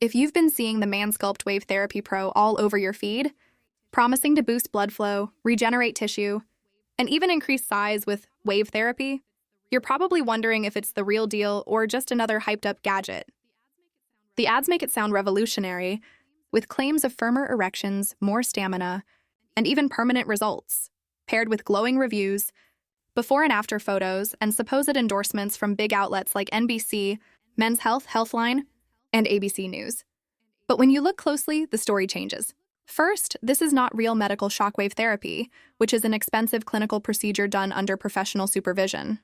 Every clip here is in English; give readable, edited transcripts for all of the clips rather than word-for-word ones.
If you've been seeing the Mansculpt Wave Therapy Pro all over your feed, promising to boost blood flow, regenerate tissue, and even increase size with wave therapy, you're probably wondering if it's the real deal or just another hyped-up gadget. The ads make it sound revolutionary, with claims of firmer erections, more stamina, and even permanent results, paired with glowing reviews, before and after photos, and supposed endorsements from big outlets like NBC, Men's Health, Healthline, and ABC News. But when you look closely, the story changes. First, this is not real medical shockwave therapy, which is an expensive clinical procedure done under professional supervision.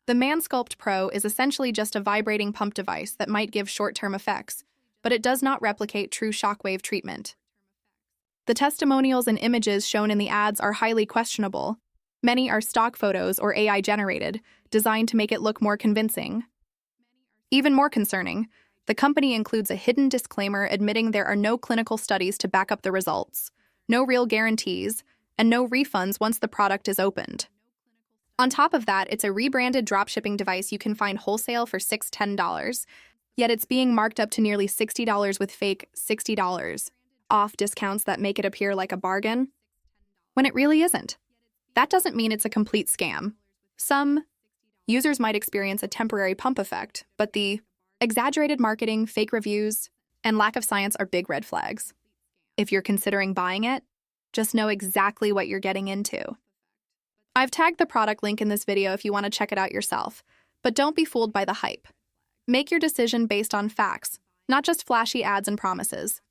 The Mansculpt Pro is essentially just a vibrating pump device that might give short-term effects, but it does not replicate true shockwave treatment. The testimonials and images shown in the ads are highly questionable. Many are stock photos or AI-generated, designed to make it look more convincing. Even more concerning, the company includes a hidden disclaimer admitting there are no clinical studies to back up the results, no real guarantees, and no refunds once the product is opened. On top of that, it's a rebranded dropshipping device you can find wholesale for $6-10, yet it's being marked up to nearly $60 with fake $60 off discounts that make it appear like a bargain, when it really isn't. That doesn't mean it's a complete scam. Some users might experience a temporary pump effect, but the exaggerated marketing, fake reviews, and lack of science are big red flags. If you're considering buying it, just know exactly what you're getting into. I've tagged the product link in this video if you want to check it out yourself, but don't be fooled by the hype. Make your decision based on facts, not just flashy ads and promises.